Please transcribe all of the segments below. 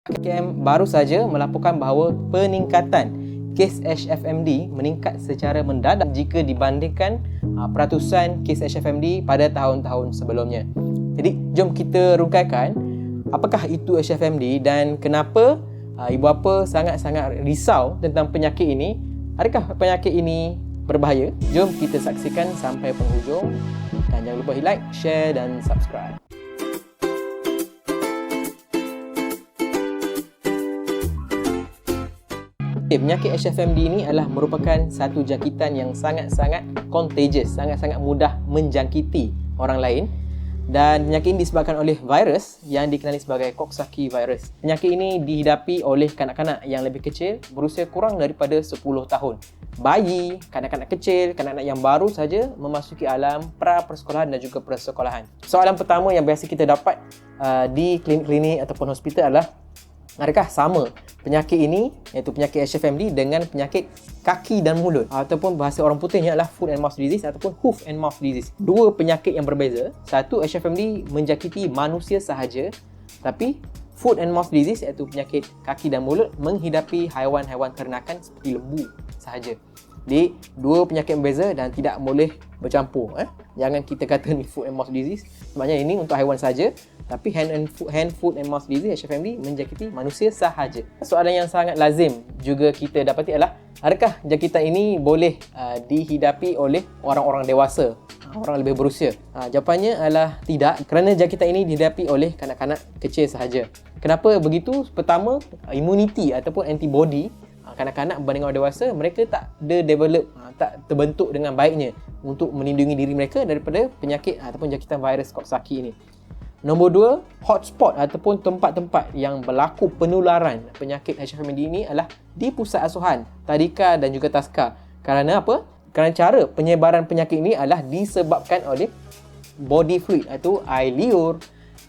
KKM baru saja melaporkan bahawa peningkatan kes HFMD meningkat secara mendadak jika dibandingkan peratusan kes HFMD pada tahun-tahun sebelumnya. Jadi, jom kita rungkaikan apakah itu HFMD dan kenapa ibu bapa sangat-sangat risau tentang penyakit ini. Adakah penyakit ini berbahaya? Jom kita saksikan sampai penghujung dan jangan lupa like, share dan subscribe. Penyakit HFMD ini adalah merupakan satu jangkitan yang sangat-sangat contagious, sangat-sangat mudah menjangkiti orang lain. Dan penyakit ini disebabkan oleh virus yang dikenali sebagai Coxsackie virus. Penyakit ini dihidapi oleh kanak-kanak yang lebih kecil berusia kurang daripada 10 tahun. Bayi, kanak-kanak kecil, kanak-kanak yang baru saja memasuki alam pra-persekolahan dan juga persekolahan. Soalan pertama yang biasa kita dapat di klinik-klinik ataupun hospital adalah, adakah sama penyakit ini, iaitu penyakit HFMD, dengan penyakit kaki dan mulut ataupun bahasa orang putihnya adalah foot and mouth disease ataupun hoof and mouth disease. Dua penyakit yang berbeza. Satu, HFMD menjangkiti manusia sahaja, tapi foot and mouth disease iaitu penyakit kaki dan mulut menghidapi haiwan-haiwan ternakan seperti lembu sahaja. Jadi, dua penyakit berbeza dan tidak boleh bercampur. Jangan kita kata ni foot and mouth disease, sebabnya ini untuk haiwan saja. Tapi hand, foot and mouth disease HFMD menjangkiti manusia sahaja. Soalan yang sangat lazim juga kita dapati adalah, adakah jangkitan ini boleh dihidapi oleh orang-orang dewasa, orang lebih berusia? Jawapannya adalah tidak, kerana jangkitan ini dihidapi oleh kanak-kanak kecil sahaja. Kenapa begitu? Pertama, imuniti ataupun antibody kanak-kanak berbanding orang dewasa, mereka tak develop, tak terbentuk dengan baiknya untuk melindungi diri mereka daripada penyakit ataupun jangkitan virus Coxsackie ini. Nombor 2, hotspot ataupun tempat-tempat yang berlaku penularan penyakit HFMD ini adalah di pusat asuhan, tadika dan juga taska. Kerana apa? Kerana cara penyebaran penyakit ini adalah disebabkan oleh body fluid, iaitu air liur,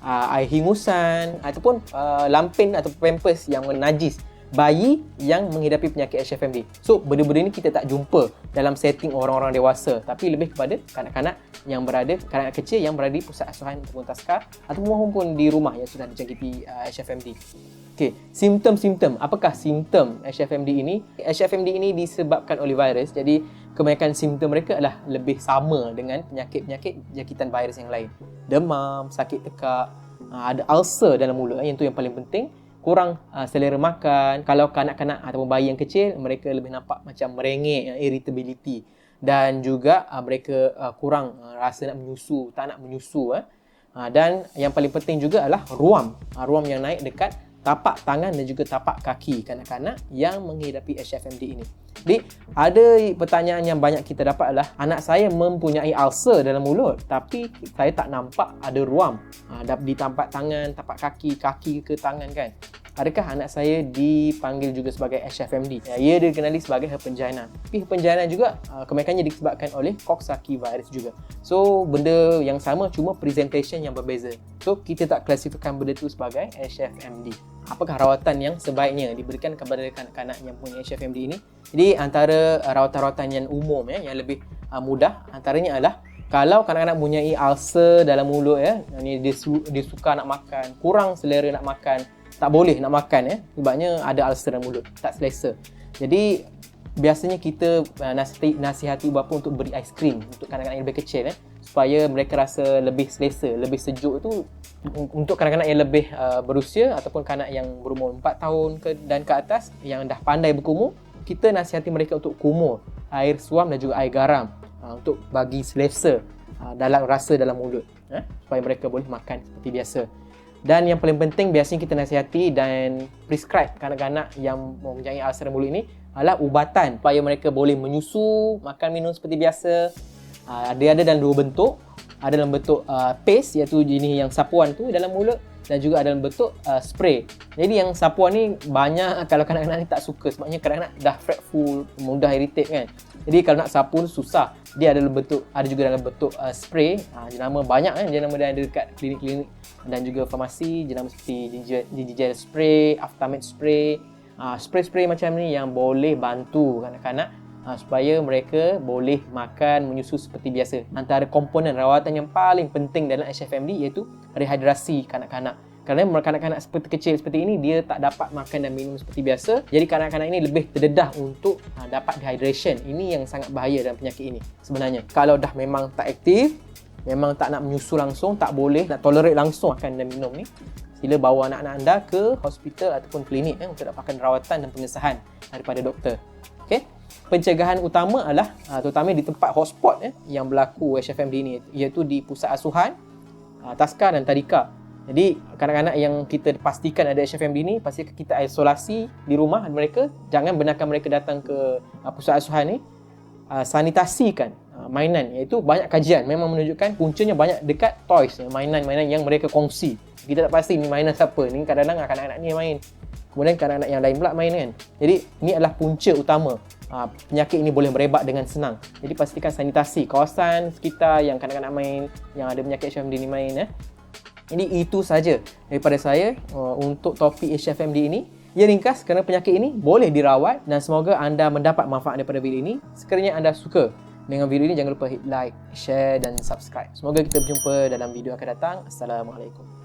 air hingusan ataupun lampin atau pampers yang menajis bayi yang menghidapi penyakit HFMD. So, benda-benda ini kita tak jumpa dalam setting orang-orang dewasa, tapi lebih kepada kanak-kanak kanak-kanak kecil yang berada di pusat asuhan ataupun taska ataupun di rumah yang sudah dijangkiti HFMD. Okey, simptom-simptom. Apakah simptom HFMD ini? HFMD ini disebabkan oleh virus, jadi kebanyakan simptom mereka adalah lebih sama dengan penyakit-penyakit jangkitan virus yang lain. Demam, sakit tekak, ada ulcer dalam mulut, yang tu yang paling penting. Kurang selera makan. Kalau kanak-kanak ataupun bayi yang kecil, mereka lebih nampak macam merengek, irritability. Dan juga mereka kurang rasa nak menyusu, tak nak menyusu. Dan yang paling penting juga adalah ruam. Ruam yang naik dekat tapak tangan dan juga tapak kaki kanak-kanak yang menghidapi HFMD ini. Jadi, ada pertanyaan yang banyak kita dapat adalah, anak saya mempunyai ulcer dalam mulut, tapi saya tak nampak ada ruam di tapak tangan, tapak kaki ke tangan kan. Adakah anak saya dipanggil juga sebagai HFMD? Ia dikenali sebagai herpes-angina. Tapi herpes-angina juga kebanyakannya disebabkan oleh Coxsackie virus juga. So, benda yang sama, cuma presentation yang berbeza. So, kita tak klasifikasikan benda itu sebagai HFMD. Apakah rawatan yang sebaiknya diberikan kepada kanak-kanak yang punya HFMD ini? Jadi, antara rawatan-rawatan yang umum yang lebih mudah, antaranya adalah kalau kanak-kanak mempunyai ulcer dalam mulut, dia suka nak makan, kurang selera nak makan, tak boleh nak makan, sebabnya ada ulcer dalam mulut, tak selesa. Jadi, biasanya kita nasihati ibu bapa untuk beri aiskrim untuk kanak-kanak yang lebih kecil, supaya mereka rasa lebih selesa, lebih sejuk. Itu untuk kanak-kanak yang lebih berusia ataupun kanak yang berumur 4 tahun dan ke atas yang dah pandai berkumur, kita nasihati mereka untuk kumur air suam dan juga air garam untuk bagi selesa dalam rasa dalam mulut, supaya mereka boleh makan seperti biasa. Dan yang paling penting, biasanya kita nasihati dan prescribe kanak-kanak yang mempunyai ulcer mulut ini adalah ubatan supaya mereka boleh menyusu, makan minum seperti biasa. Dia ada dalam dua bentuk. Ada dalam bentuk paste, iaitu jenis yang sapuan tu dalam mulut, dan juga ada dalam bentuk spray. Jadi yang sapuan ni banyak kalau kanak-kanak ni tak suka, sebabnya kanak-kanak dah fretful, mudah irritate kan. Jadi kalau nak sapu susah. Dia ada juga dalam bentuk spray. Jenama banyak jenama dia ada dekat klinik-klinik dan juga farmasi, jenama seperti gingival spray, aftermate spray. Spray-spray macam ni yang boleh bantu kanak-kanak supaya mereka boleh makan, menyusu seperti biasa. Antara komponen rawatan yang paling penting dalam HFMD iaitu rehidrasi kanak-kanak. Kerana kanak-kanak seperti kecil seperti ini, dia tak dapat makan dan minum seperti biasa. Jadi kanak-kanak ini lebih terdedah untuk dapat dehydration. Ini yang sangat bahaya dalam penyakit ini sebenarnya. Kalau dah memang tak aktif, memang tak nak menyusu langsung, tak boleh nak tolerate langsung makan dan minum ni, sila bawa anak-anak anda ke hospital ataupun klinik untuk dapatkan rawatan dan pengesahan daripada doktor. Okey. Pencegahan utama adalah terutama di tempat hotspot yang berlaku HFMD ni, iaitu di pusat asuhan, taska dan tadika. Jadi kanak-kanak yang kita pastikan ada HFMD ni, pastikan kita isolasi di rumah mereka, jangan benarkan mereka datang ke pusat asuhan ni. Sanitasikan mainan, iaitu banyak kajian memang menunjukkan puncanya banyak dekat toys, mainan-mainan yang mereka kongsi. Kita tak pasti ni mainan siapa, ni kadang-kadang kanak-kanak ni main, kemudian kanak-kanak yang lain pula main kan. Jadi ni adalah punca utama. Penyakit ini boleh merebak dengan senang. Jadi pastikan sanitasi kawasan sekitar yang kanak-kanak main, yang ada penyakit HFMD ni main. Jadi itu saja daripada saya untuk topik HFMD ini. Ia ringkas kerana penyakit ini boleh dirawat dan semoga anda mendapat manfaat daripada video ini. Sekiranya anda suka dengan video ini, jangan lupa hit like, share dan subscribe. Semoga kita berjumpa dalam video akan datang. Assalamualaikum.